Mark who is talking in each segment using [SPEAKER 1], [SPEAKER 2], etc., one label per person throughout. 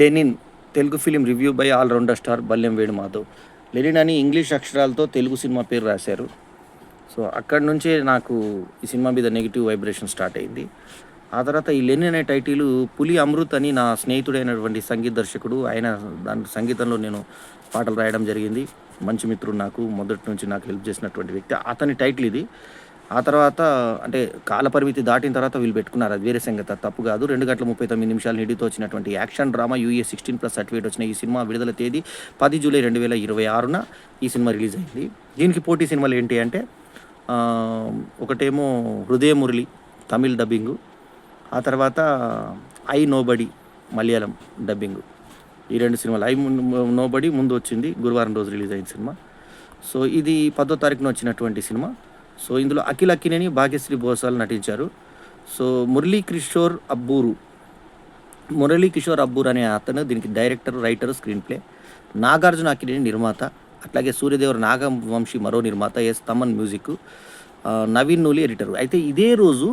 [SPEAKER 1] Lenin Telugu film review by allrounder star Ballem Venumadhav. Lenin అని English అక్షరాలతో Telugu cinema పేరు రాశారు. సో అక్కడి నుంచే నాకు ఈ సినిమా మీద నెగిటివ్ వైబ్రేషన్ స్టార్ట్ అయింది. ఆ తర్వాత ఈ లెనిన్ అనే టైటిల్ పులి అమృత్ అని నా స్నేహితుడైనటువంటి సంగీత దర్శకుడు, ఆయన దాని సంగీతంలో నేను పాటలు రాయడం జరిగింది. మంచి మిత్రుడు, నాకు మొదటి నుంచి నాకు హెల్ప్ చేసినటువంటి వ్యక్తి, అతని టైటిల్ ఇది. ఆ తర్వాత అంటే కాలపరిమితి దాటిన తర్వాత వీళ్ళు పెట్టుకున్నారు, అది వేరే సంగతి, అది తప్పు కాదు. 2 గంటల 39 నిమిషాలు నిడితో వచ్చినటువంటి యాక్షన్ డ్రామా UE 16+ సర్టిఫికేట్ వచ్చిన ఈ సినిమా విడుదల తేదీ 10 జూలై 2026న ఈ సినిమా రిలీజ్ అయింది. దీనికి పోటీ సినిమాలు ఏంటి అంటే ఒకటేమో హృదయ మురళి తమిళ్ డబ్బింగు, ఆ తర్వాత ఐ నోబడి మలయాళం డబ్బింగు. ఈ రెండు సినిమాలు, నోబడి ముందు వచ్చింది, గురువారం రోజు రిలీజ్ అయిన సినిమా. సో ఇది 10వ తారీఖున వచ్చినటువంటి సినిమా. సో ఇందులో అఖిల్ అక్కినేని, భాగ్యశ్రీ భోసాల్ నటించారు. సో మురళీ కిషోర్ అబ్బూర్ అనే అతను దీనికి director, writer, screenplay. Nagarjuna Akkineni నిర్మాత, అట్లాగే సూర్యదేవర నాగవంశీ మరో నిర్మాత, S Thaman music, Naveen Nooli editor. అయితే ఇదే రోజు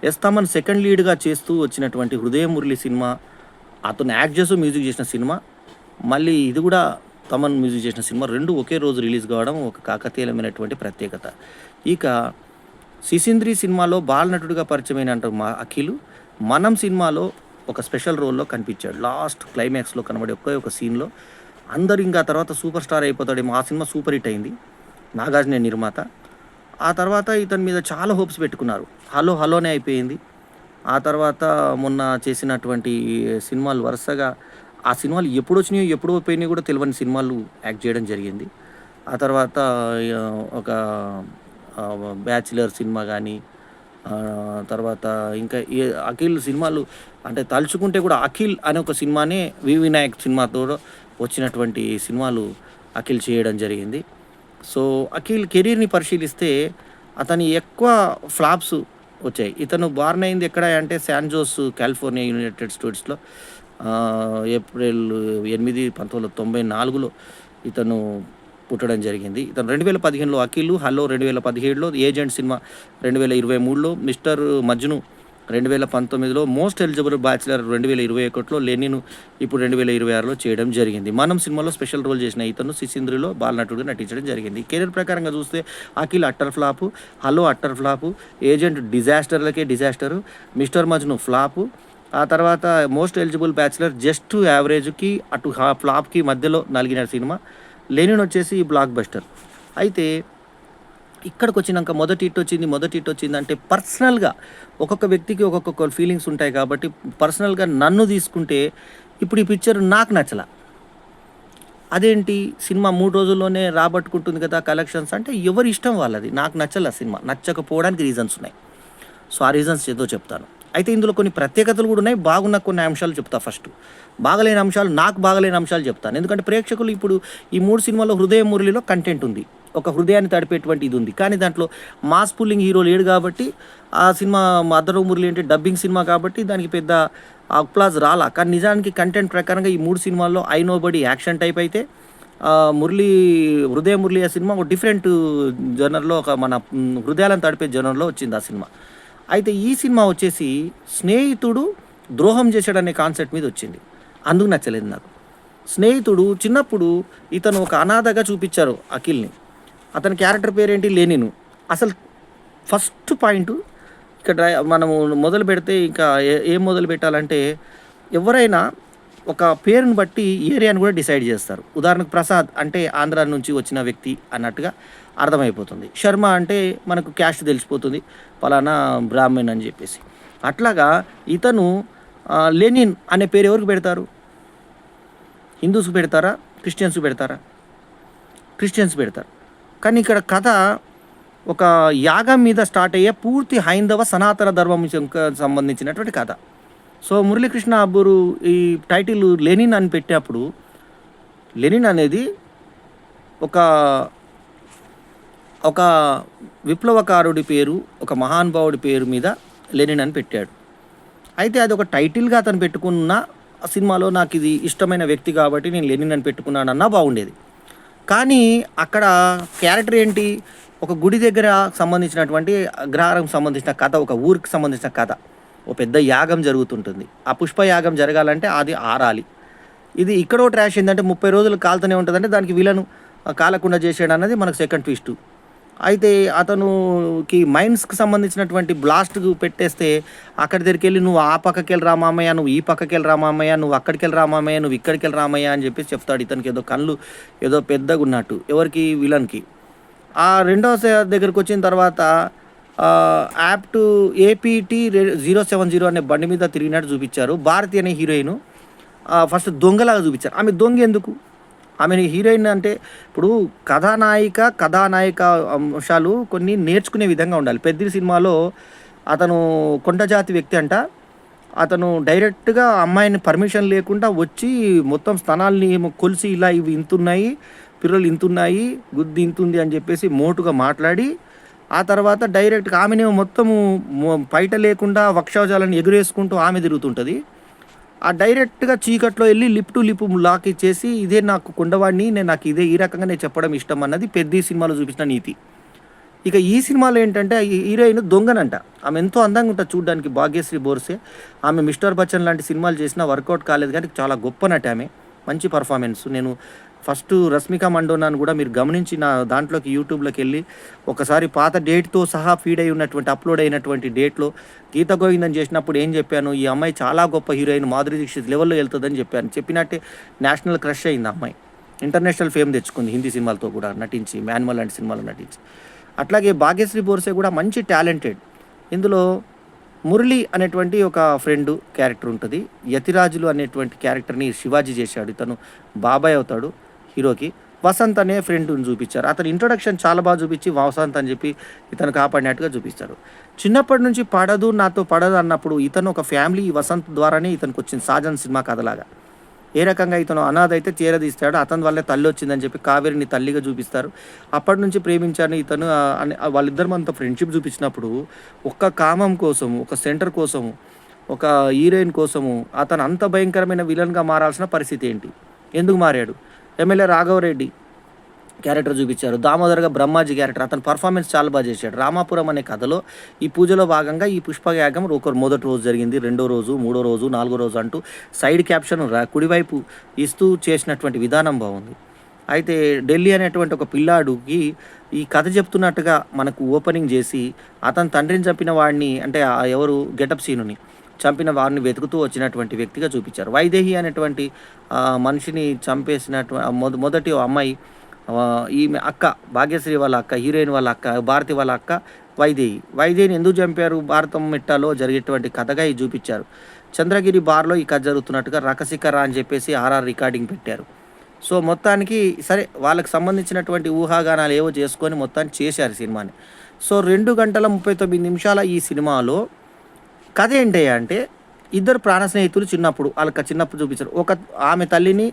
[SPEAKER 1] ఎస్ తమన్ సెకండ్ లీడ్గా చేస్తూ వచ్చినటువంటి హృదయ మురళి సినిమా, అతను యాక్ట్ చేస్తూ మ్యూజిక్ చేసిన సినిమా, మళ్ళీ ఇది కూడా తమన్ మ్యూజిక్ చేసిన సినిమా, రెండు ఒకే రోజు రిలీజ్ కావడం ఒక కాకతీయమైనటువంటి ప్రత్యేకత. ఇక సిసింద్రి సినిమాలో బాలనటుడిగా పరిచయమైన మా అఖిల్ మనం సినిమాలో ఒక స్పెషల్ రోల్లో కనిపించాడు. లాస్ట్ క్లైమాక్స్లో కనబడే ఒక సీన్లో అందరు ఇంకా తర్వాత సూపర్ స్టార్ అయిపోతాడేమో. ఆ సినిమా సూపర్ హిట్ అయింది, నాగార్జున నిర్మాత. ఆ తర్వాత ఇతని మీద చాలా హోప్స్ పెట్టుకున్నారు. హలోనే అయిపోయింది. ఆ తర్వాత మొన్న చేసినటువంటి సినిమాలు వరుసగా, ఆ సినిమాలు ఎప్పుడు వచ్చినాయో ఎప్పుడు పోయినాయో కూడా తెలియని సినిమాలు యాక్ట్ చేయడం జరిగింది. ఆ తర్వాత ఒక బ్యాచిలర్ సినిమా కానీ, తర్వాత ఇంకా అఖిల్ సినిమాలు అంటే తలుచుకుంటే కూడా అఖిల్ అనే ఒక సినిమానే వినాయక్ సినిమాతో వచ్చినటువంటి సినిమాలు అఖిల్ చేయడం జరిగింది. సో అఖిల్ కెరీర్ని పరిశీలిస్తే అతని ఎక్కువ ఫ్లాప్స్ వచ్చాయి. ఇతను బార్న్ అయింది ఎక్కడ అంటే శాన్ జోస్, కాలిఫోర్నియా, యునైటెడ్ స్టేట్స్లో ఏప్రిల్ 8, 1994లో ఇతను పుట్టడం జరిగింది. ఇతను 2015లో అఖిల్, హలో 2017లో, ఏజెంట్ సినిమా 2023లో, మిస్టర్ మజ్ను 2019లో, మోస్ట్ ఎలిజిబుల్ బ్యాచిలర్ 2021లో, లెనిన్ ఇప్పుడు 2026లో చేయడం జరిగింది. మనం సినిమాలో స్పెషల్ రోల్ చేసిన ఇతను సిసింద్రిలో బాలనటుడిగా నటించడం జరిగింది. కెరీర్ ప్రకారంగా చూస్తే Akhil utter flop, hello utter flop, agent disaster, mister Majnu flop, ఆ తర్వాత మోస్ట్ ఎలిజిబుల్ బ్యాచిలర్ జస్ట్ యావరేజ్కి అటు ఫ్లాప్కి మధ్యలో నలిగిన సినిమా, లెనిన్ వచ్చేసి బ్లాక్ బస్టర్. అయితే ఇక్కడికి వచ్చినాక మొదటి హిట్ వచ్చింది అంటే పర్సనల్గా ఒక్కొక్క వ్యక్తికి ఒక్కొక్క ఫీలింగ్స్ ఉంటాయి కాబట్టి పర్సనల్గా నన్ను తీసుకుంటే ఇప్పుడు ఈ పిక్చర్ నాకు నచ్చల. అదేంటి సినిమా 3 రోజుల్లోనే రాబట్టుకుంటుంది కదా కలెక్షన్స్ అంటే, ఎవరి ఇష్టం వాళ్ళది. నాకు నచ్చల సినిమా, నచ్చకపోవడానికి రీజన్స్ ఉన్నాయి. సో ఆ రీజన్స్ ఏదో చెప్తాను. అయితే ఇందులో కొన్ని ప్రత్యేకతలు కూడా ఉన్నాయి, బాగున్న కొన్ని అంశాలు చెప్తా. ఫస్ట్ నాకు బాగలేని అంశాలు చెప్తాను. ఎందుకంటే ప్రేక్షకులు ఇప్పుడు ఈ 3 సినిమాల్లో హృదయ మురళిలో కంటెంట్ ఉంది, ఒక హృదయాన్ని తడిపేటువంటి ఇది ఉంది, కానీ దాంట్లో మాస్ పుల్లింగ్ హీరో లేడు కాబట్టి ఆ సినిమా మదర్ మురళి అంటే డబ్బింగ్ సినిమా కాబట్టి దానికి పెద్ద అప్లాజ్ రాలా. కానీ నిజానికి కంటెంట్ ప్రకారంగా ఈ 3 సినిమాల్లో ఐ నోబడి యాక్షన్ టైప్ అయితే, హృదయ మురళి ఆ సినిమా ఒక డిఫరెంట్ జనర్లో, ఒక మన హృదయాలను తడిపే జనర్లో వచ్చింది ఆ సినిమా. అయితే ఈ సినిమా వచ్చేసి స్నేహితుడు ద్రోహం చేశాడనే కాన్సెప్ట్ మీద వచ్చింది, అందుకు నచ్చలేదు నాకు. స్నేహితుడు చిన్నప్పుడు ఇతను ఒక అనాథగా చూపించారు అఖిల్ని. అతని క్యారెక్టర్ పేరేంటి, లెనిన్. అసలు ఫస్ట్ పాయింట్ ఇక్కడ మనము మొదలు పెడితే, ఇంకా ఏం మొదలు పెట్టాలంటే, ఎవరైనా ఒక పేరుని బట్టి ఏరియాని కూడా డిసైడ్ చేస్తారు. ఉదాహరణకు ప్రసాద్ అంటే ఆంధ్ర నుంచి వచ్చిన వ్యక్తి అన్నట్టుగా అర్థమైపోతుంది. శర్మ అంటే మనకు క్యాస్ట్ తెలిసిపోతుంది, పలానా బ్రాహ్మణ్ అని చెప్పేసి. అట్లాగా ఇతను లెనిన్ అనే పేరు ఎవరికి పెడతారు? హిందూస్కి పెడతారా, క్రిస్టియన్స్కి పెడతారా? క్రిస్టియన్స్ పెడతారు. కానీ ఇక్కడ కథ ఒక యాగం మీద స్టార్ట్ అయ్యే పూర్తి హైందవ సనాతన ధర్మం సంబంధించినటువంటి కథ. సో మురళీకృష్ణ అబ్బూరు ఈ టైటిల్ లెనిన్ అని పెట్టినప్పుడు, లెనిన్ అనేది ఒక ఒక విప్లవకారుడి పేరు, ఒక మహానుభావుడి పేరు మీద లెనిన్ అని పెట్టాడు. అయితే అది ఒక టైటిల్గా అతను పెట్టుకున్న సినిమాలో నాకు ఇది ఇష్టమైన వ్యక్తి కాబట్టి నేను లెనిన్ అని పెట్టుకున్నానన్నా బాగుండేది. కానీ అక్కడ క్యారెక్టర్ ఏంటి, ఒక గుడి దగ్గర సంబంధించినటువంటి అగ్రహారం సంబంధించిన కథ, ఒక ఊరికి సంబంధించిన కథ. ఓ పెద్ద యాగం జరుగుతుంటుంది. ఆ పుష్పయాగం జరగాలంటే అది ఆరాలి. ఇది ఇక్కడో ట్రాష్ ఏందంటే 30 రోజులు కాలుతూనే ఉంటదంటే దానికి విలను కాలకుండా చేసాడన్నది మనకు సెకండ్ ట్విస్టు. అయితే అతనుకి మైన్స్‌కి సంబంధించినటువంటి బ్లాస్ట్‌కు పెట్టేస్తే అక్కడి దగ్గరికెళ్ళి "నువ్వు ఆ పక్కకెళ్ళి రా మామయ్య, నువ్వు ఈ పక్కకెళ్ళి రా మామయ్య, నువ్వు అక్కడికెళ్ళి రా మామయ్య, నువ్వు ఇక్కడికెళ్ళి రా మామయ్య" అని చెప్పేసి చెప్తాడు. ఇతనికి ఏదో కళ్ళు ఏదో పెద్దగున్నట్టు. ఎవరికి? విలన్‌కి. ఆ రెండో దగ్గరకొచ్చిన తర్వాత యాప్ట్ ఏపీటీ 070 అనే బండి మీద తిరిగినట్టు చూపిచ్చారు. భారతి అనే హీరోయిను ఫస్ట్ దొంగలాగా చూపిచ్చారు. ఆమె దొంగెందుకు? ఆమెని హీరోయిన్ అంటే ఇప్పుడు కథానాయిక అంశాలు కొన్ని నేర్చుకునే విధంగా ఉండాలి. 'పెద్ది' సినిమాలో అతను కొండజాతి వ్యక్తి అంట. అతను డైరెక్ట్‌గా అమ్మాయిని పర్మిషన్ లేకుండా వచ్చి మొత్తం స్తనాల్ని ఏమో కొలిసి ఇలా ఇవి ఇంతున్నయి, పిర్రలు ఇంతున్నయి, గుద్ది ఇంతుంది అని చెప్పేసి మోటుగా మాట్లాడి, ఆ తర్వాత డైరెక్ట్‌గా ఆమెనేమో మొత్తము పైట లేకుండా వక్షోజాలను ఎగురేసుకుంటూ ఆమె తిరుగుతుంటది. ఆ డైరెక్ట్‌గా చీకట్లో ఎళ్లి లిప్ టు లిప్ లాక్ ఇచ్చేసి, ఇదే నాకు కొండవాడిని, నాకు ఇదే ఈ రకంగా నేను చెప్పడం ఇష్టం అన్నది 'పెద్ది' సినిమాలో చూపించిన నీతి. ఇక ఈ సినిమాలో ఏంటంటే ఈ హీరోయిన్ దొంగనంట. ఆమె ఎంతో అందంగా ఉంటది చూడ్డానికి 'భాగ్యశ్రీ బోర్సే'. ఆమె 'మిస్టర్ బచ్చన్' లాంటి సినిమాలు చేసినా వర్కౌట్ కాలేదు గానీ చాలా గొప్ప నటి ఆమె. మంచి పర్ఫార్మెన్స్. నేను ఫస్టు 'రష్మిక మండోనా'ను గూడా మీరు గమనించి నా దాంట్లోకి యూట్యూబ్‌లోకెళ్ళి ఒకసారి పాత డేట్‌తో సహా ఫీడ్ అయి ఉన్నటువంటి అప్‌లోడ్ అయినటువంటి డేట్‌లో 'గీత గోవిందం' చేసినప్పుడు ఏం చెప్పాను? ఈ అమ్మాయి చాలా గొప్ప హీరోయిన్ 'మాధురి దీక్షిత్' లెవెల్‌లో ఎళ్తదని చెప్పాను. చెప్పినట్టే నేషనల్ క్రష్ అయింది ఆ అమ్మాయి. ఇంటర్నేషనల్ ఫేమ్ తెచ్చుకుంది హిందీ సినిమాలతో కూడా నటించి, 'మాన్యువల్' లాంటి సినిమాలో నటించి. అట్లాగే 'భాగ్యశ్రీ బోర్సే' కూడా మంచి టాలెంటెడ్. ఇందులో మురళి అనేటువంటి ఒక ఫ్రెండు క్యారెక్టర్ ఉంటది. యతిరాజులు అనేటువంటి క్యారెక్టర్‌ని శివాజీ చేశాడు. ఇతను బాబాయ్ అవుతాడు హీరోకి. వసంత్ అనే ఫ్రెండ్‌ని చూపిచ్చారు. అతని ఇంట్రొడక్షన్ చాలా చూపిచ్చి వసంత్ అని చెప్పి ఇతను కాపాడినట్టుగా చూపిస్తారు. చిన్నప్పటి నుంచి పడదు, నాతో పడదు అన్నప్పుడు ఇతను ఒక ఫ్యామిలీ వసంత్ ద్వారానే ఇతనికొచ్చింది 'సాజన్' సినిమా కథలాగా. ఏ రకంగా ఇతను అనాథ అయితే చేరదీస్తాడు. అతని వల్లే తల్లొచ్చిందని చెప్పి కావేరిని తల్లిగా చూపిస్తారు. అప్పటి నుంచి ప్రేమించాను ఇతను అని వాళ్ళిద్దరి మనతో ఫ్రెండ్‌షిప్ చూపించినప్పుడు ఒక్క కామం కోసం, ఒక సెంటర్ కోసము, ఒక హీరోయిన్ కోసము అతను అంత భయంకరమైన విలన్‌గా మారాల్సిన పరిస్థితి ఏంటి? ఎందుకు మారాడు? ఎమ్మెల్యే రాఘవరెడ్డి క్యారెక్టర్ చూపిచ్చారు. దామోదర్‌గా బ్రహ్మాజీ క్యారెక్టర్ అతని పర్ఫార్మెన్స్ చాలా చేశాడు. 'రామాపురం' అనే కథలో ఈ పూజలో భాగంగా ఈ పుష్పయాగం మొదటి రోజు జరిగింది, రెండో రోజు, మూడో రోజు, నాలుగో రోజు అంటూ సైడ్ క్యాప్షన్ కుడివైపు ఇస్తూ చేసినటువంటి విధానం బావుంది. అయితే ఢిల్లీ అనేటువంటి ఒక పిల్లాడికి ఈ కథ చెప్తున్నట్టుగా మనకు ఓపెనింగ్ చేసి, అతని తండ్రిని చంపిన వాడిని అంటే ఎవరు 'గెటప్ సీనుని' చంపిన వారిని వెతుకుతూ వచ్చినటువంటి వ్యక్తిగా చూపిచ్చారు. వైదేహి అనేటువంటి మనిషిని చంపేసినటు మొదటి అమ్మాయి ఈమె అక్క, భాగ్యశ్రీ వాళ్ళ అక్క, హీరోయిన్ వాళ్ళ అక్క, భారతి వాళ్ళ అక్క వైదేహి. వైదేహిని ఎందుకు చంపారు? భారతం మిట్టాలో జరిగేటువంటి కథగా ఇది చూపిచ్చారు. చంద్రగిరి బార్‌లో ఈ కథ జరుగుతున్నట్టుగా 'రకసికర' అని చెప్పేసి ఆర్ఆర్ రికార్డింగ్ పెట్టారు. సో, మొత్తానికి సరే వాళ్ళకి సంబంధించినటువంటి ఊహాగానాలు ఏవో చేసుకొని మొత్తానికి చేశారు సినిమాని. సో, 2 గంటల 39 నిమిషాల ఈ సినిమాలో కథ ఏంటయ్యా అంటే, ఇద్దరు ప్రాణ స్నేహితులు చిన్నప్పుడు చిన్నప్పుడు చూపించారు. ఆమె తల్లిని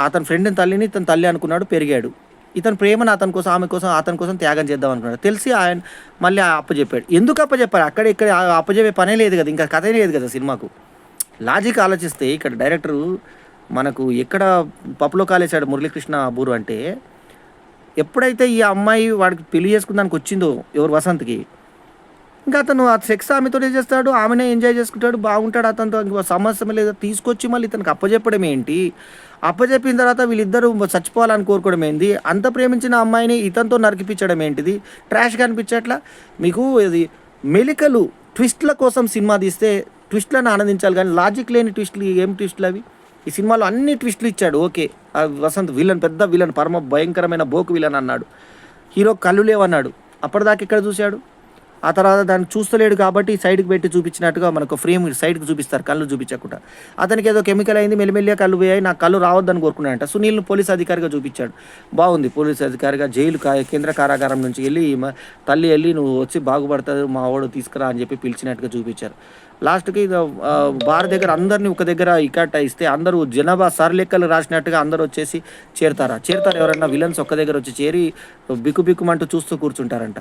[SPEAKER 1] అతని ఫ్రెండ్ తల్లిని ఇతని తల్లి అనుకున్నాడు, పెరిగాడు. ఇతని ప్రేమను అతని కోసం, ఆమె కోసం, అతని కోసం త్యాగం చేద్దాం అనుకున్నాడు. తెలిసి ఆయన మళ్ళీ అప్పజెప్పాడు. ఎందుకు అప్పజెప్పారు? అక్కడ ఇక్కడ అప్పజెప్పే పనే లేదు కదా! ఇంకా కథే లేదు కదా సినిమాకు. లాజిక్ ఆలోచిస్తే ఇక్కడ డైరెక్టరు మనకు ఎక్కడ పప్పులో కాలేసాడు మురళీకృష్ణ అబ్బూరు అంటే, ఎప్పుడైతే ఈ అమ్మాయి వాడికి పెళ్లి చేసుకుందానికి వచ్చిందో ఎవరు వసంత్‌కి, ఇంకా అతను ఆ సెక్స్ ఆమెతోనే చేస్తాడు, ఆమెనే ఎంజాయ్ చేసుకుంటాడు, బాగుంటాడు అతనితో ఇంకో సమస్య లేదు. తీసుకొచ్చి మళ్ళీ ఇతనికి అప్పజెప్పడం ఏంటి? అప్పజెప్పిన తర్వాత వీళ్ళిద్దరూ చచ్చిపోవాలని కోరుకోవడం ఏంది? అంత ప్రేమించిన అమ్మాయిని ఇతనితో నరికిపిచ్చడం ఏంటిది? ట్రాష్‌గా అనిపించట్లా? మీకు ఇది మెలికలు ట్విస్ట్‌ల కోసం సినిమా తీస్తే ట్విస్ట్‌లను ఆనందించాలి గానీ, లాజిక్ లేని ట్విస్ట్‌లు ఏం ట్విస్ట్‌లు అవి? ఈ సినిమాలో అన్ని ట్విస్ట్‌లు ఇచ్చాడు. ఓకే. వసంత్ విలన్, పెద్ద విలన్, పరమ భయంకరమైన బోకు విలన్ అన్నాడు. హీరో కళ్ళు లేవన్నాడు. అప్పటిదాకా ఎక్కడ చూసాడు? ఆ తర్వాత దాన్ని చూస్తలేడు కాబట్టి సైడ్‌కి పెట్టి చూపించినట్టుగా మనకు ఫ్రేమ్ సైడ్‌కి చూపిస్తారు కళ్ళు చూపించకుండా. అతనికి ఏదో కెమికల్ అయింది, మెల్లిమెల్లిగా కళ్ళు పోయాయి, నాకు కళ్ళు రావద్దని కోరుకున్నాడంట. సునీల్‌ని పోలీస్ అధికారిగా చూపించాడు. బాగుంది. పోలీస్ అధికారిగా కేంద్ర కారాగారం నుంచి వెళ్ళి తల్లి వెళ్ళి నువ్వు వచ్చి బాగుపడతావు మా వాడు తీసుకురా అని చెప్పి పిలిచినట్టుగా చూపించారు. లాస్ట్‌కి బార్ దగ్గర అందరిని ఒక దగ్గర ఇస్తే అందరూ జనాభా సర్లెక్కలు రాసినట్టుగా అందరూ వచ్చేసి చేరతారా? ఎవరన్నా విలన్స్ ఒక్క దగ్గర వచ్చి చేరి బిక్కుమంటూ చూస్తూ కూర్చుంటారంట.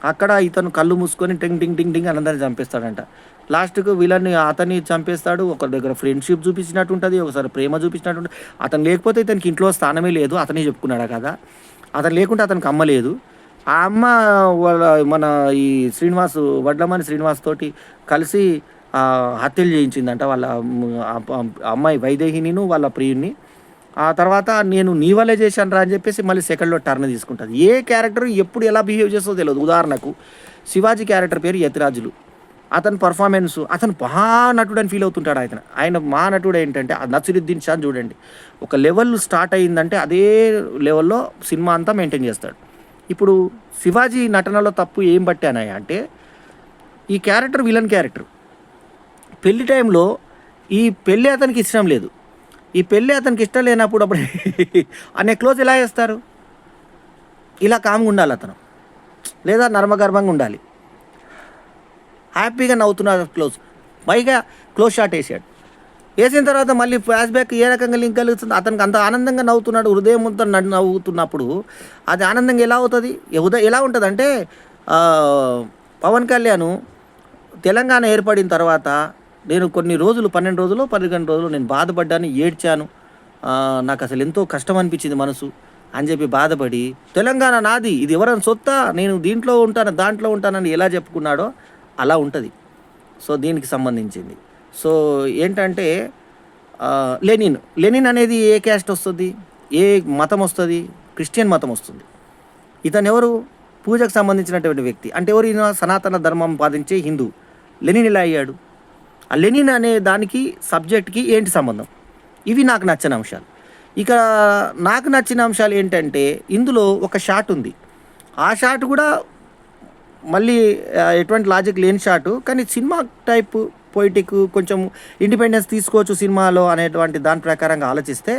[SPEAKER 1] అక్కడ ఇతను కళ్ళు మూసుకొని టింగ్ టింగ్ టింగ్ టింగ్ అని అందరిని చంపేస్తాడంట. లాస్ట్‌కు విలన్ని అతన్ని చంపేస్తాడు. ఒకరి దగ్గర ఫ్రెండ్‌షిప్ చూపించినట్టు ఉంటది, ఒకసారి ప్రేమ చూపించినట్టు ఉంటది. అతను లేకపోతే ఇతనికి ఇంట్లో స్థానమే లేదు. అతనే చెప్పుకున్నాడా కదా! అతను లేకుంటే అతనికి అమ్మ లేదు. ఆ అమ్మ వాళ్ళ మన ఈ వడ్లమాని శ్రీనివాస్ తోటి కలిసి హత్యలు చేయించిందంట వాళ్ళ అమ్మాయి వైదేహినిను వాళ్ళ ప్రియుడిని. ఆ తర్వాత నేను నీ వల్లే చేశాను రా అని చెప్పేసి మళ్ళీ సెకండ్‌లో టర్న్ తీసుకుంటది. ఏ క్యారెక్టర్ ఎప్పుడు ఎలా బిహేవ్ చేస్తదో తెలవదు. ఉదాహరణకు 'శివాజీ' క్యారెక్టర్ పేరు 'యతిరాజులు'. అతని పర్ఫార్మెన్స్ అతను మహానటుడని ఫీల్ అవుతుంటాడు ఆయన. ఆయన మహానటుడు ఏంటంటే 'నసీరుద్దీన్ షా' చూడండి. ఒక లెవెల్ స్టార్ట్ అయిందంటే అదే లెవెల్‌లో సినిమా అంతా మెయింటైన్ చేస్తాడు. ఇప్పుడు 'శివాజీ' నటనలో తప్పు ఏం పట్టానయ్యా అంటే ఈ క్యారెక్టర్ విలన్ క్యారెక్టర్. పెళ్లి టైంలో ఈ పెళ్ళి అతనికి ఇష్టం లేదు. ఈ పెళ్ళి అతనికి ఇష్టం లేనప్పుడు అప్పుడు ఆ నెక్లెస్ ఎలా ఏస్తారు? ఇలా కామ్‌గా ఉండాలి అతను. లేదా నర్మగర్భంగా ఉండాలి. హ్యాపీగా నవ్వుతున్నారు క్లోజ్. పైగా క్లోజ్ షాట్ ఏసాడు. ఏసిన తర్వాత మళ్ళీ ఫ్లాష్ బ్యాక్ ఏ రకంగా లింక్ కలుగుతుంది? అతనికి అంత ఆనందంగా నవ్వుతున్నాడు. హృదయంతో నవ్వుతున్నప్పుడు అది ఆనందంగా ఎలా అవుతది? ఎలా ఉంటదంటే పవన్ కళ్యాణ్ తెలంగాణ ఏర్పడిన తర్వాత నేను కొన్ని రోజులు 12 రోజులో, 11 రోజులు నేను బాధపడ్డాను, ఏడ్చాను. నాకసలు ఎంతో కష్టం అనిపించింది మనసు అని చెప్పి బాధపడి, తెలంగాణ నాది, ఇది ఎవరైనా సొత్తా, నేను దీంట్లో ఉంటాను, దాంట్లో ఉంటానని ఎలా చెప్పుకున్నాడో అలా ఉంటది. సో, దీనికి సంబంధించింది. సో, ఏంటంటే లెనిన్ అనేది ఏ క్యాస్ట్ వస్తది? ఏ మతం వస్తది? క్రిస్టియన్ మతం వస్తుంది. ఇతనెవరు? పూజకు సంబంధించినటువంటి వ్యక్తి. అంటే ఎవరు ఈయన? సనాతన ధర్మం పాటించే హిందూ. లెనిన్ ఎలా అయ్యాడు? ఆ లెనిన్ అనే దానికి సబ్జెక్ట్‌కి ఏంటి సంబంధం? ఇవి నాకు నచ్చని అంశాలు. ఇక నాకు నచ్చిన అంశాలు ఏంటంటే ఇందులో ఒక షాట్ ఉంది. ఆ షాట్ కూడా మళ్ళీ ఎటువంటి లాజిక్ లేని షాటు. కానీ సినిమా టైపు పొయిటిక్ కొంచెం ఇండిపెండెన్స్ తీసుకోవచ్చు సినిమాలో అనేటువంటి దాని ప్రకారంగా ఆలోచిస్తే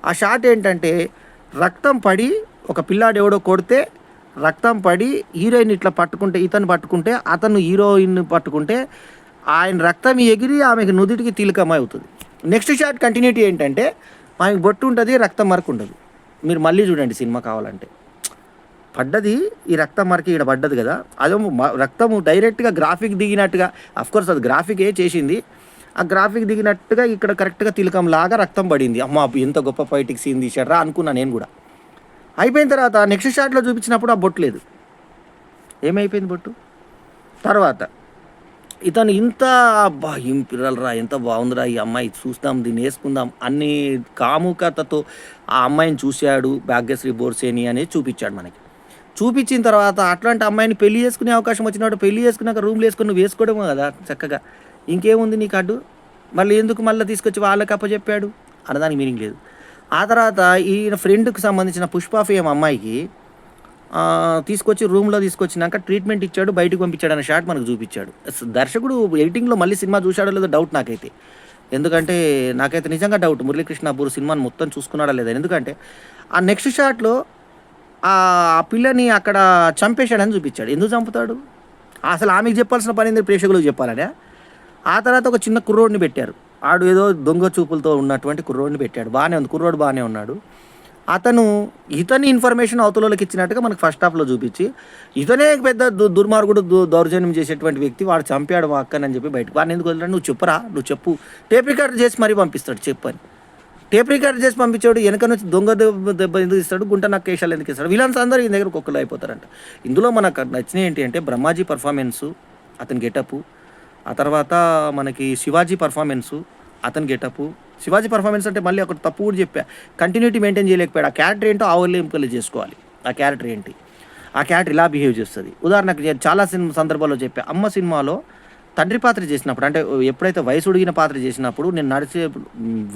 [SPEAKER 1] ఆ షాట్ ఏంటంటే రక్తం పడి ఒక పిల్లాడు ఎవడో కొడితే రక్తం పడి హీరోయిన్ ఇట్లా పట్టుకుంటే ఇతను పట్టుకుంటే అతను హీరోయిన్ పట్టుకుంటే ఆయన రక్తం ఎగిరి ఆమెకి నుదుటికి తిలకమై అవుతుంది. నెక్స్ట్ షాట్ కంటిన్యూటీ ఏంటంటే ఆమెకు బొట్టు ఉంటుంది, రక్తం మరకు ఉండదు. మీరు మళ్ళీ చూడండి సినిమా కావాలంటే. పడ్డది ఈ రక్తం మరకి ఈడ పడ్డది కదా, అదేమో రక్తము డైరెక్ట్గా గ్రాఫిక్ దిగినట్టుగా, అఫ్కోర్స్ అది గ్రాఫికే చేసింది, ఆ గ్రాఫిక్ దిగినట్టుగా ఇక్కడ కరెక్ట్గా తిలకం లాగా రక్తం పడింది. అమ్మ ఎంత గొప్ప ఫైటింగ్ సీన్ తీశారా అనుకున్నా నేను కూడా. అయిపోయిన తర్వాత నెక్స్ట్ షాట్లో చూపించినప్పుడు ఆ బొట్టు లేదు. ఏమైపోయింది బొట్టు? తర్వాత ఇతను ఇంత అబ్బా ఏం పిల్లలరా, ఎంత బాగుందిరా ఈ అమ్మాయి, చూస్తాం దీన్ని వేసుకుందాం అన్ని కాముకతతో ఆ అమ్మాయిని చూశాడు భాగ్యశ్రీ బోర్సేని అనేది చూపించాడు మనకి. చూపించిన తర్వాత అట్లాంటి అమ్మాయిని పెళ్లి చేసుకునే అవకాశం వచ్చినప్పుడు పెళ్లి చేసుకున్నాక రూమ్లో వేసుకుని నువ్వు వేసుకోవడమే కదా చక్కగా, ఇంకేముంది నీకు అడ్డు? మళ్ళీ ఎందుకు మళ్ళీ తీసుకొచ్చి వాళ్ళకి అప్పచెప్పాడు అన్నదానికి మీనింగ్ లేదు. ఆ తర్వాత ఈయన ఫ్రెండ్కి సంబంధించిన పుష్ప ఫేమ్ అమ్మాయికి తీసుకొచ్చి రూమ్లో తీసుకొచ్చినాక ట్రీట్మెంట్ ఇచ్చాడు, బయటకు పంపించాడు అనే షాట్ మనకు చూపించాడు. దర్శకుడు ఎడిటింగ్లో మళ్ళీ సినిమా చూశాడో లేదో డౌట్ నాకైతే. ఎందుకంటే నాకైతే నిజంగా డౌట్ మురళీకృష్ణ అబ్బూరు సినిమాని మొత్తం చూసుకున్నాడా లేదా. ఎందుకంటే ఆ నెక్స్ట్ షాట్లో ఆ పిల్లని అక్కడ చంపేశాడని చూపించాడు. ఎందుకు చంపుతాడు? అసలు ఆమెకు చెప్పాల్సిన పని ఏంది ప్రేక్షకులకు చెప్పాలనే. ఆ తర్వాత ఒక చిన్న కుర్రోడిని పెట్టారు. ఆడు ఏదో దొంగ చూపులతో ఉన్నటువంటి కుర్రోడిని పెట్టాడు. బాగానే ఉంది, కుర్రోడు బాగానే ఉన్నాడు. అతను ఇతని ఇన్ఫర్మేషన్ అవతలకి ఇచ్చినట్టుగా మనకు ఫస్ట్ హాఫ్లో చూపించి ఇతనే పెద్ద దుర్మార్గుడు దౌర్జన్యం చేసేటువంటి వ్యక్తి, వాడు చంపాడు మా అక్కని చెప్పి బయటకు వాడిని ఎందుకు వదిలాడు? నువ్వు చెప్పరా, నువ్వు చెప్పు. టేప్ రికార్డ్ చేసి మరీ పంపిస్తాడు చెప్పని. టేప్ రికార్డ్ చేసి పంపించాడు, వెనక నుంచి దొంగ దెబ్బ ఎందుకు ఇస్తాడు, గుంట నక్కేషాలు ఎందుకు ఇస్తాడు, విలన్స్ అందరూ ఈ దగ్గర కుక్కలు అయిపోతారంట. ఇందులో మనకు నచ్చినవి ఏంటి అంటే బ్రహ్మాజీ పర్ఫార్మెన్సు, అతని గెటపు, ఆ తర్వాత మనకి శివాజీ పర్ఫార్మెన్సు, అతని గెటపు. శివాజీ పర్ఫార్మెన్స్ అంటే మళ్ళీ ఒకటి తప్పు కూడా చెప్పా, కంటిన్యూటీ మెయింటైన్ చేయలేకపోయాడు. ఆ క్యారెక్టర్ ఏంటో ఆవులింపులు చేసుకోవాలి. ఆ క్యారెక్టర్ ఏంటి, ఆ క్యారెక్టర్ ఇలా బిహేవ్ చేస్తుంది. ఉదాహరణకు నేను చాలా సందర్భాల్లో చెప్పా, అమ్మ సినిమాలో తండ్రి పాత్ర చేసినప్పుడు అంటే ఎప్పుడైతే వయసు ఉడిగిన పాత్ర చేసినప్పుడు నేను నడిచే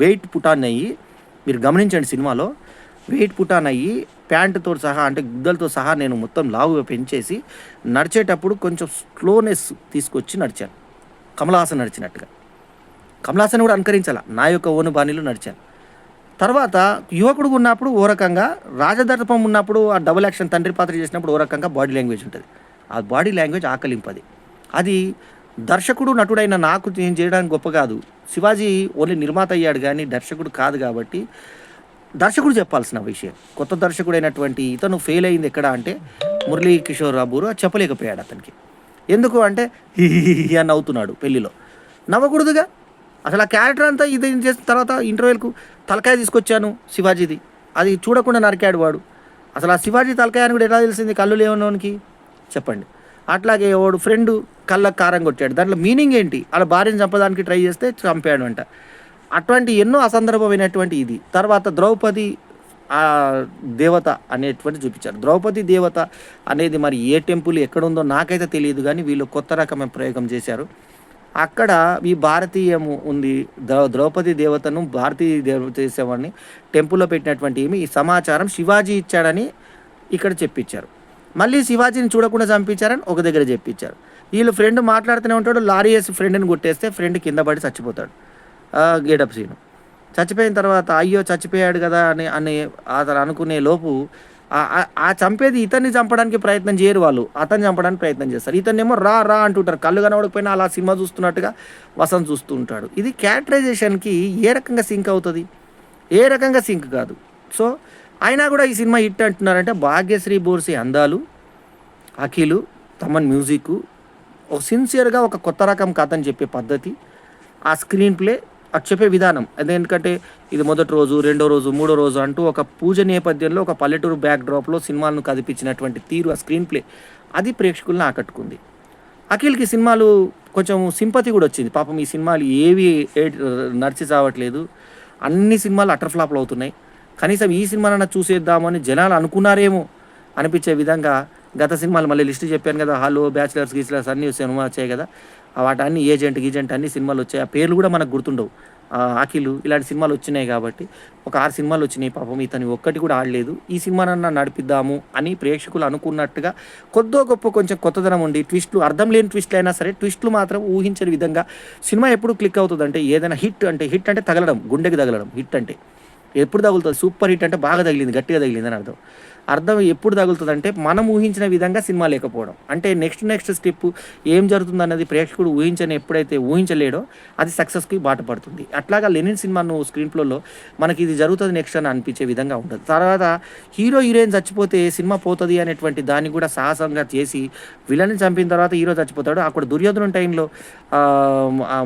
[SPEAKER 1] వెయిట్ పుటాన్ అయ్యి, మీరు గమనించండి సినిమాలో వెయిట్ పుటాన్ అయ్యి ప్యాంటుతో సహా అంటే గుద్దలతో సహా నేను మొత్తం లావు పెంచేసి నడిచేటప్పుడు కొంచెం స్లోనెస్ తీసుకొచ్చి నడిచాను, కమలహాసన్ నడిచినట్టుగా. కమలహాసన్ కూడా అనుకరించాల, నా యొక్క ఓను బాణీలో నడిచాను. తర్వాత యువకుడు ఉన్నప్పుడు ఓ రకంగా, రాజదర్పం ఉన్నప్పుడు ఆ డబుల్ యాక్షన్ తండ్రి పాత్ర చేసినప్పుడు ఓ రకంగా బాడీ లాంగ్వేజ్ ఉంటుంది. ఆ బాడీ లాంగ్వేజ్ ఆకలింపది. అది దర్శకుడు నటుడైన నాకు నేను చేయడానికి గొప్ప కాదు. శివాజీ ఓన్లీ నిర్మాత అయ్యాడు కానీ దర్శకుడు కాదు కాబట్టి దర్శకుడు చెప్పాల్సిన విషయం. కొత్త దర్శకుడైనటువంటి ఇతను ఫెయిల్ అయింది ఎక్కడ అంటే మురళీ కిషోర్ రాబూరు చెప్పలేకపోయాడు అతనికి. ఎందుకు అంటే హీ అని నవ్వుతున్నాడు పెళ్ళిలో. నవ్వకూడదుగా అసలు. ఆ క్యారెక్టర్ అంతా ఇది చేసిన తర్వాత ఇంటర్వ్యూలకు తలకాయ తీసుకొచ్చాను శివాజీది, అది చూడకుండా నరికాడు వాడు. అసలు ఆ శివాజీ తలకాయ అని కూడా ఎలా తెలిసింది కళ్ళు లేవనోనికి చెప్పండి. అట్లాగే ఎవడు ఫ్రెండు కళ్ళకి కారం కొట్టాడు. దాంట్లో మీనింగ్ ఏంటి? ఆళ్ళ భార్యని చంపడానికి ట్రై చేస్తే చంపాడు అంట. అటువంటి ఎన్నో అసందర్భమైనటువంటి ఇది. తర్వాత ద్రౌపది దేవత అనేటువంటిది చూపించారు. ద్రౌపది దేవత అనేది మరి ఏ టెంపుల్ ఎక్కడుందో నాకైతే తెలియదు గానీ, వీళ్ళు కొత్త రకమైన ప్రయోగం చేశారు. అక్కడ ఈ భారతీయము ఉంది. ద్రౌపది దేవతను భారతీయ దేవత చేసేవాడిని టెంపుల్‌లో పెట్టినటువంటి ఈ సమాచారం శివాజీ ఇచ్చాడని ఇక్కడ చెప్పించారు. మళ్ళీ శివాజీని చూడకుండా చంపించారని ఒక దగ్గర జెప్పించారు. వీళ్ళు ఫ్రెండ్ మాట్లాడుతూనే ఉంటాడు. లారీ ఏసి ఫ్రెండ్‌ని కొట్టేస్తే ఫ్రెండ్ కింద పడి చచ్చిపోతాడు. Getup scene. చచ్చిపోయిన తర్వాత అయ్యో! చచ్చిపోయాడు గదా! అని అని అతను అనుకునే లోపు చంపేది ఇతన్ని చంపడానికి ప్రయత్నం చేయరు వాళ్ళు. అతన్ని చంపడానికి ప్రయత్నం చేస్తారు. ఇతన్నేమో రా రా అంటుంటారు. కళ్ళు కనపడకపోయినా అలా సినిమా చూస్తున్నట్టుగా వసంత్ చూస్తూ ఉంటాడు. ఇది క్యారెక్టరైజేషన్‌కి ఏ రకంగా సింక్ అవుతది? ఏ రకంగా సింక్ కాదు. సో, అయినా గూడా ఈ సినిమా హిట్ అంటున్నారంటే భాగ్యశ్రీ బోర్సే అందాలు, అఖిలు, తమన్ మ్యూజిక్కు, సిన్సియర్‌గా ఒక కొత్త రకం కథని చెప్పే పద్ధతి, ఆ స్క్రీన్ ప్లే, అది చెప్పే విధానం. అదేందుకంటే ఇది మొదటి రోజు, రెండో రోజు, మూడో రోజు అంటూ ఒక పూజ నేపథ్యంలో ఒక పల్లెటూరు బ్యాక్‌డ్రాప్‌లో సినిమాలను కదిపించినటువంటి తీరు, ఆ స్క్రీన్ ప్లే అది ప్రేక్షకులను ఆకట్టుకుంది. అఖిల్‌కి సినిమాలు కొంచెం సింపతి గూడా వచ్చింది. పాపం ఈ సినిమాలు ఏవి నడిచి చావట్లేదు. అన్ని సినిమాలు అటర్ ఫ్లాప్‌లు అవుతున్నాయి. కనీసం ఈ సినిమానన్నా చూసేద్దామని జనాలు అనుకున్నారేమో అనిపించే విధంగా గత సినిమాలు మళ్ళీ లిస్ట్ చెప్పాను కదా! 'హలో', 'బ్యాచిలర్స్ గీచిలర్స్' అన్నీ సినిమా వచ్చాయి కదా! వాటన్నీ 'ఏజెంట్' గీజెంట్ అన్ని సినిమాలొచ్చాయి. ఆ పేర్లు గూడా మనకు గుర్తుండవు. 'అఖిలు' ఇలాంటి సినిమాలొచ్చినాయి కాబట్టి, ఒక 6 సినిమాలొచ్చినాయి. పాపం ఇతను ఒక్కటి కూడా ఆడలేదు. ఈ సినిమానన్నా నడిపిద్దాము అని ప్రేక్షకులు అనుకున్నట్టుగా కొద్దో గొప్పో కొంచెం కొత్తదనం ఉండి, ట్విస్ట్‌లు అర్థం లేని ట్విస్ట్‌లయినా సరే, ట్విస్ట్‌లు మాత్రం ఊహించని విధంగా సినిమా ఎప్పుడు క్లిక్ అవుతదంటే, ఏదైనా హిట్ అంటే తగలడం, గుండెకి తగలడం హిట్ అంటే. ఎప్పుడు తగులుతది? సూపర్ హిట్ అంటే బాగా తగిలింది, గట్టిగా తగిలిందని అర్థం. అర్థం ఎప్పుడు తగులుతదంటే, మనం ఊహించిన విధంగా సినిమా లేకపోవడం. అంటే నెక్స్ట్ స్టెప్ ఏం జరుగుతుందన్నది ప్రేక్షకుడు ఎప్పుడైతే ఊహించలేడో అది సక్సెస్‌కి బాట పడుతుంది. అట్లాగా 'లెనిన్' సినిమా నువ్వు స్క్రీన్ ప్లేలో మనకి ఇది జరుగుతది నెక్స్ట్ అని అనిపించే విధంగా ఉంటది. తర్వాత హీరో, హీరోయిన్ చచ్చిపోతే సినిమా పోతది అనేటువంటి దాన్ని కూడా సాహసంగా చేసి విలన్ని చంపిన తర్వాత హీరో చచ్చిపోతాడు. అక్కడ దుర్యోధనుడి టైంలో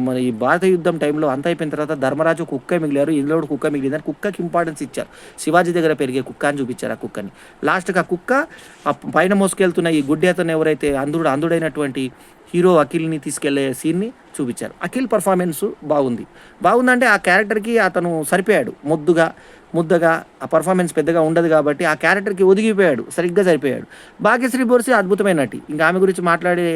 [SPEAKER 1] మన ఈ భారత యుద్ధం టైంలో అంతా అయిపోయిన తర్వాత ధర్మరాజు కుక్కే మిగిలారు. ఇందులో కూడా కుక్క మిగిలిందని కుక్కకి ఇంపార్టెన్స్ ఇచ్చారు. శివాజీ దగ్గర పెరిగే కుక్క అని చూపించారు ఆ కుక్కని. లాస్ట్‌కి ఆ కుక్క పైన మోసుకెళ్తున్న ఈ గుడ్డేతను ఎవరైతే అంధుడైనటువంటి హీరో అఖిల్‌ని తీసుకెళ్లే సీన్‌ని చూపించారు. అఖిల్ పర్ఫార్మెన్స్ బాగుంది. బాగుందంటే ఆ క్యారెక్టర్‌కి అతను సరిపోయాడు. ముద్దగా ఆ పర్ఫార్మెన్స్ పెద్దగా ఉండదు కాబట్టి ఆ క్యారెక్టర్‌కి ఒదిగిపోయాడు. సరిగ్గా సరిపోయాడు. భాగ్యశ్రీ బోర్సే అద్భుతమైన నటి. ఇంక ఆమె గురించి మాట్లాడే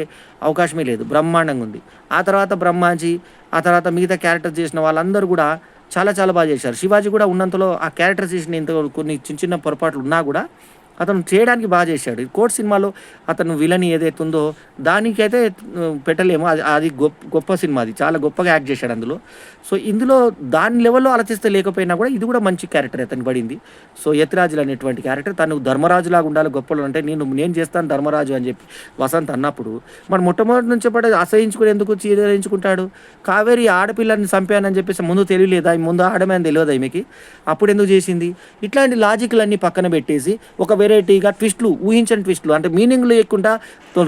[SPEAKER 1] అవకాశమే లేదు. బ్రహ్మాండంగా ఉంది. ఆ తర్వాత బ్రహ్మాజీ, ఆ తర్వాత మిగతా క్యారెక్టర్ చేసిన వాళ్ళందరూ కూడా చాలా బాగా చేశారు. శివాజీ కూడా ఉన్నంతలో ఆ క్యారెక్టర్ చేసిన కొన్ని చిన్న పొరపాట్లు ఉన్నా కూడా అతను చేయడానికి బాగా చేశాడు. ఈ 'కోర్ట్' సినిమాలో అతను విలన్ ఏదైతే ఉందో దానికైతే పెట్టలేము. అది గొప్ప సినిమా అది. చాలా గొప్పగా యాక్ట్ చేశాడు అందులో. సో, ఇందులో దాని లెవెల్‌లో ఆలోచిస్తే లేకపోయినా కూడా ఇది కూడా మంచి క్యారెక్టర్ అతనికి పడింది. సో, యతిరాజులు అనేటువంటి క్యారెక్టర్ తను ధర్మరాజులాగా ఉండాలి గొప్పలు అంటే నేను చేస్తాను ధర్మరాజు అని చెప్పి వసంత్ అన్నప్పుడు మరి మొట్టమొదటి నుంచి అసహించుకొని ఎందుకు చీదరించుకుంటాడు? కావేరి ఆడపిల్లని చంపానని చెప్పేసి ముందు తెలియలేదా? ముందు ఆడమని తెలియదా ఈమెకి? అప్పుడెందుకు చేసింది? ఇట్లాంటి లాజిక్‌లన్నీ పక్కన పెట్టేసి ఒక వెరైటీగా ట్విస్ట్‌లు, ఊహించని ట్విస్ట్‌లు అంటే మీనింగ్ లేకుండా,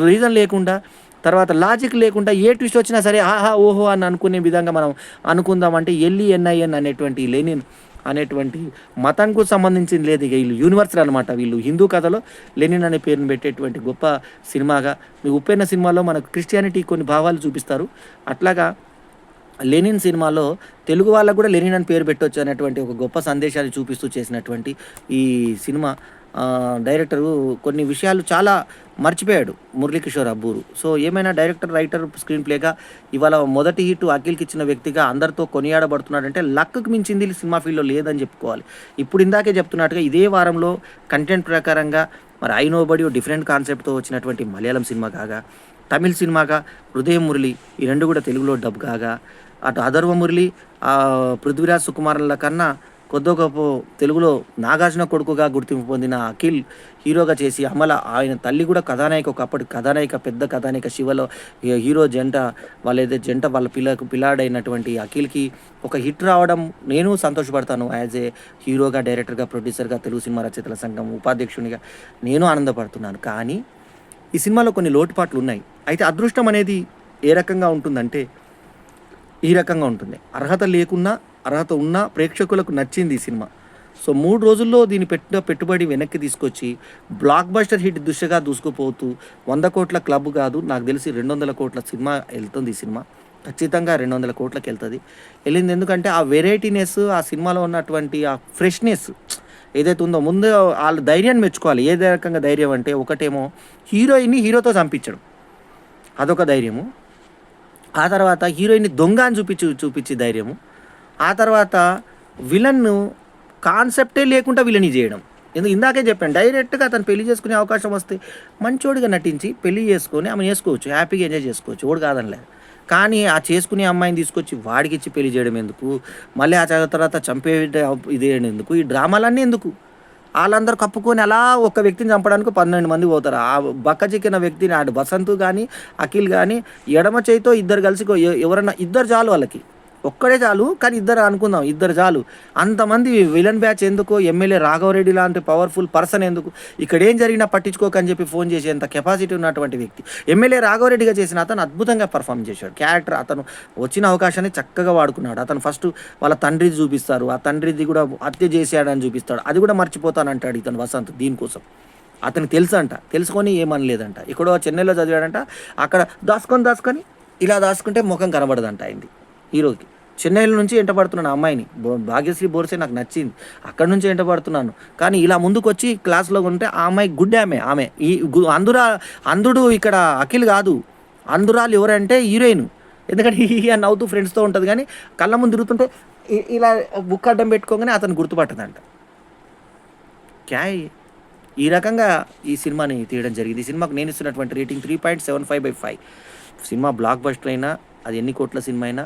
[SPEAKER 1] రీజన్ లేకుండా, తర్వాత లాజిక్ లేకుండా ఏ ట్విస్ట్ వచ్చినా సరే ఆహా! ఓహో! అని అనుకునే విధంగా మనం అనుకుందామంటే ఎల్‌ఈఎన్‌ఐఎన్ అనేటువంటి లెనిన్ అనేటువంటి మతానికి సంబంధించింది లేదు. ఇక వీళ్ళు యూనివర్సల్ అనమాట. వీళ్ళు హిందూ కథలో లెనిన్ అనే పేరుని పెట్టేటువంటి గొప్ప సినిమాగా, మీ 'ఉప్పెన్న' సినిమాలో మనకు క్రిస్టియానిటీ కొన్ని భావాలు చూపిస్తారు. అట్లాగా 'లెనిన్' సినిమాలో తెలుగు వాళ్ళకు కూడా లెనిన్ అని పేరు పెట్టొచ్చు అనేటువంటి ఒక గొప్ప సందేశాన్ని చూపిస్తూ చేసినటువంటి ఈ సినిమా డైరెక్టరు కొన్ని విషయాలు చాలా మర్చిపోయాడు, మురళీకిషోర్ అబ్బూరు. సో, ఏమైనా డైరెక్టర్, రైటర్, స్క్రీన్ ప్లేగా ఇవాళ మొదటి హిట్ అఖిల్‌కి ఇచ్చిన వ్యక్తిగా అందరితో కొనియాడబడుతున్నాడంటే లక్‌కి మించింది సినిమా ఫీల్డ్‌లో లేదని చెప్పుకోవాలి. ఇప్పుడు ఇందాకే చెప్తున్నట్టుగా ఇదే వారంలో కంటెంట్ ప్రకారంగా మరి 'ఐ నో బడీ' డిఫరెంట్ కాన్సెప్ట్‌తో వచ్చినటువంటి మలయాళం సినిమా కాగా, తమిళ్ సినిమాగా 'హృదయం మురళి' ఈ 2 కూడా తెలుగులో డబ్ కాగా, అటు 'అథర్వ మురళి' 'పృథ్వీరాజ్ సుకుమారన్‌ల' కన్నా కొద్దో గొప్పో తెలుగులో నాగార్జున కొడుకుగా గుర్తింపు పొందిన అఖిల్ హీరోగా చేసి ఆయన తల్లి కూడా కథానాయిక, ఒకప్పటి కథానాయిక, పెద్ద కథానాయిక 'శివలో' హీరో జంట వాళ్ళ పిల్లాడైనటువంటి అఖిల్‌కి ఒక హిట్ రావడం నేను సంతోషపడతాను. యాజ్ ఏ హీరోగా, డైరెక్టర్‌గా, ప్రొడ్యూసర్‌గా, తెలుగు సినిమా రచయితల సంఘం ఉపాధ్యక్షునిగా నేను ఆనందపడుతున్నాను. కానీ ఈ సినిమాలో కొన్ని లోటుపాట్లున్నాయి. అయితే అదృష్టం అనేది ఏ రకంగా ఉంటుందంటే ఈ రకంగా ఉంటుంది. అర్హత ఉన్నా ప్రేక్షకులకు నచ్చింది ఈ సినిమా. సో 3 రోజుల్లో దీన్ని పెట్టిన పెట్టుబడి వెనక్కి తీసుకొచ్చి బ్లాక్ బస్టర్ హిట్ దిశగా దూసుకుపోతూ 100 కోట్ల క్లబ్ కాదు, నాకు తెలిసి 200 కోట్ల సినిమా వెళ్తుంది ఈ సినిమా. ఖచ్చితంగా 200 కోట్లకి వెళ్తుంది. వెళ్ళింది ఎందుకంటే ఆ వెరైటీనెస్, ఆ సినిమాలో ఉన్నటువంటి ఆ ఫ్రెష్‌నెస్ ఏదైతే ఉందో, ముందు ఆళ్ళ ధైర్యాన్ని మెచ్చుకోవాలి. ఏ రకంగా ధైర్యం అంటే, ఒకటేమో హీరోయిన్‌ని హీరోతో చంపించడం, అదొక ధైర్యము. ఆ తర్వాత హీరోయిన్‌ని దొంగ అని చూపించి ధైర్యము. ఆ తర్వాత విలన్‌ను కాన్సెప్టే లేకుండా విలనీ చేయడం. ఇందాకే చెప్పాను, డైరెక్ట్‌గా అతను పెళ్లి చేసుకునే అవకాశం వస్తే మంచోడిగా నటించి పెళ్లి చేసుకొని ఆమెను చేసుకోవచ్చు. హ్యాపీగా ఎంజాయ్ చేసుకోవచ్చు. ఎవడు కాదనలే. కానీ ఆ చేసుకునే అమ్మాయిని తీసుకొచ్చి వాడికిచ్చి పెళ్లి చేయడం ఎందుకు? మళ్ళీ ఆ తర్వాత ఇదేయడం ఎందుకు? ఈ డ్రామాలన్నీ ఎందుకు? ఆళ్ళందరూ కప్పుకొని అలా ఒక వ్యక్తిని చంపడానికి 12 మంది పోతారు. ఆ బక్కచిక్కిన వ్యక్తిని ఆడు వసంత్ గానీ, అఖిల్ గానీ ఎడమ చేయితో ఇద్దరు కలిసి ఎవరన్నా ఇద్దరు చాలు వాళ్ళకి. ఒక్కడే చాలు, కానీ ఇద్దరు అనుకుందాం, ఇద్దరు చాలు. అంతమంది విలన్ బ్యాచ్ ఎందుకు? ఎమ్మెల్యే రాఘవరెడ్డి లాంటి పవర్‌ఫుల్ పర్సన్ ఎందుకు? ఇక్కడేం జరిగినా పట్టించుకోకని చెప్పి ఫోన్ చేసేంత కెపాసిటీ ఉన్నటువంటి వ్యక్తి. ఎమ్మెల్యే రాఘవరెడ్డిగా చేసిన అతను అద్భుతంగా పెర్ఫార్మ్ చేశాడు. క్యారెక్టర్ అతను వచ్చిన అవకాశాన్ని చక్కగా వాడుకున్నాడు. అతను ఫస్ట్ వాళ్ళ తండ్రిది చూపిస్తారు. ఆ తండ్రిది కూడా హత్య చేశాడని చూపిస్తాడు. అది కూడా మర్చిపోతానంటాడు ఇతను వసంత్ దీనికోసం. అతనికి తెలుసంట. తెలుసుకొని ఏమనలేదంట. ఎక్కడో చెన్నైలో చదివాడంట. అక్కడ దాసుకొని ఇలా దాసుకుంటే ముఖం కనబడదంట ఆయనది హీరోకి. చెన్నైలో నుంచి ఎంటపడుతున్నాను ఆ అమ్మాయిని. భాగ్యశ్రీ బోర్సే నాకు నచ్చింది. అక్కడి నుంచి ఎంటపడుతున్నాను. కానీ ఇలా ముందుకొచ్చి క్లాస్‌లో ఉంటే ఆ అమ్మాయి గుడ్ ఆమె. ఈ అంధుడు ఇక్కడ అఖిల్ కాదు. అంధురాలు ఎవరంటే హీరోయిన్. ఎందుకంటే అని నవ్వుతూ ఫ్రెండ్స్‌తో ఉంటది గానీ, కళ్ళ ముందు తిరుగుతుంటే ఇలా బుక్ అడ్డం పెట్టుకోగానే అతను గుర్తుపట్టదంట. క్యాయ్ ఈ రకంగా ఈ సినిమాని తీయడం జరిగింది. ఈ సినిమాకు నేను ఇస్తున్నటువంటి రేటింగ్ 3.75/5. సినిమా బ్లాక్ బస్టర్ అయినా, అది ఎన్ని కోట్ల సినిమా అయినా,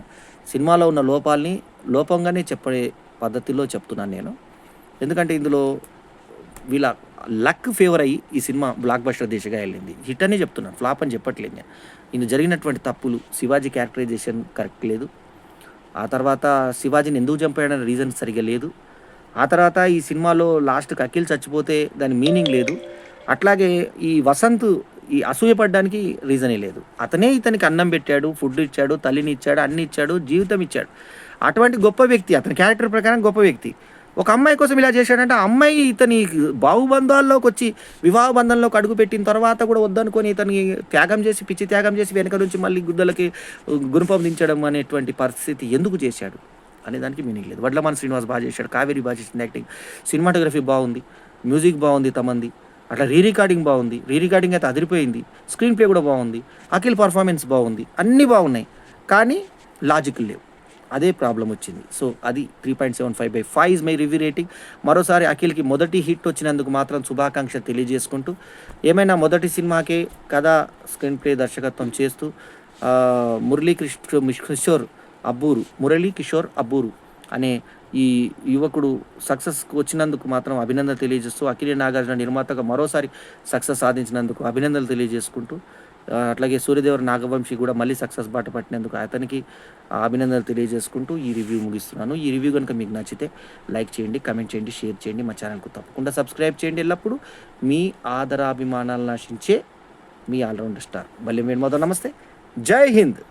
[SPEAKER 1] సినిమాలో ఉన్న లోపాల్ని లోపంగానే చెప్పే పద్ధతిలో చెప్తున్నాను నేను. ఎందుకంటే ఇందులో వీళ్ళ లక్ ఫేవర్ అయ్యి ఈ సినిమా బ్లాక్ బస్టర్ దిశగా వెళ్ళింది. హిట్ అనే చెప్తున్నాను, ఫ్లాప్ అని చెప్పట్లేదు నేను. ఇందులో జరిగినటువంటి తప్పులు, శివాజీ క్యారెక్టరైజేషన్ కరెక్ట్ లేదు. ఆ తర్వాత శివాజీని ఎందుకు చంపాడనే రీజన్ సరిగ్గా లేదు. ఆ తర్వాత ఈ సినిమాలో లాస్ట్‌కి అఖిల్ చచ్చిపోతే దాని మీనింగ్ లేదు. అట్లాగే ఈ వసంత్ ఈ అసూయపడడానికి రీజనే లేదు. అతనే ఇతనికి అన్నం పెట్టాడు, ఫుడ్ ఇచ్చాడు, తల్లిని ఇచ్చాడు, అన్నీ ఇచ్చాడు, జీవితం ఇచ్చాడు. అటువంటి గొప్ప వ్యక్తి, అతని క్యారెక్టర్ ప్రకారం గొప్ప వ్యక్తి. ఒక అమ్మాయి కోసం ఇలా చేశాడంటే, ఆ అమ్మాయి ఇతని బాహుబంధాల్లోకొచ్చి వివాహ బంధంలోకి అడుగుపెట్టిన తర్వాత కూడా వద్దనుకొని ఇతన్ని త్యాగం చేసి, పిచ్చి త్యాగం చేసి వెనక నుంచి మళ్ళీ గుద్దలకి గుణపం దించడం అనేటువంటి పరిస్థితి ఎందుకు చేశాడు అనే దానికి మీనింగ్ లేదు. వడ్లమాన శ్రీనివాస్ బాగా చేశాడు, కావేరి బాగా చేసింది యాక్టింగ్, సినిమాటోగ్రఫీ బాగుంది, మ్యూజిక్ బాగుంది తమంది. అట్లా రికార్డింగ్ బాగుంది. రికార్డింగ్ అయితే అదిరిపోయింది. స్క్రీన్ ప్లే కూడా బాగుంది. అఖిల్ పర్ఫార్మెన్స్ బాగుంది. అన్నీ బాగున్నాయి. కానీ లాజిక్ లేవు. అదే ప్రాబ్లం వచ్చింది. సో అది 3.75/5 ఇస్ మై రివ్యూ రేటింగ్. మరోసారి అఖిల్‌కి మొదటి హిట్ వచ్చినందుకు మాత్రం శుభాకాంక్షలు తెలియజేసుకుంటూ, ఏమైనా మొదటి సినిమాకే కథ, స్క్రీన్ ప్లే, దర్శకత్వం చేస్తూ మురళీ కిషోర్ అబ్బూరు అనే ఈ యువకుడు సక్సెస్‌కి వచ్చినందుకు మాత్రం అభినందనలు తెలియజేస్తూ, అక్కినేని నాగార్జున నిర్మాతగా మరోసారి సక్సెస్ సాధించినందుకు అభినందనలు తెలియజేసుకుంటూ, అట్లాగే సూర్యదేవర నాగవంశి కూడా మళ్ళీ సక్సెస్ బాట పట్టినందుకు అతనికి అభినందనలు తెలియజేసుకుంటూ ఈ రివ్యూ ముగిస్తున్నాను. ఈ రివ్యూ కనుక మీకు నచ్చితే లైక్ చేయండి, కామెంట్ చేయండి, షేర్ చేయండి. మా ఛానల్‌కు తప్పకుండా సబ్స్క్రైబ్ చేయండి. ఎల్లప్పుడూ మీ ఆదరాభిమానాలను ఆశించే మీ ఆల్‌రౌండర్ స్టార్. మళ్ళీ మీరు మొదలు నమస్తే. జై హింద్.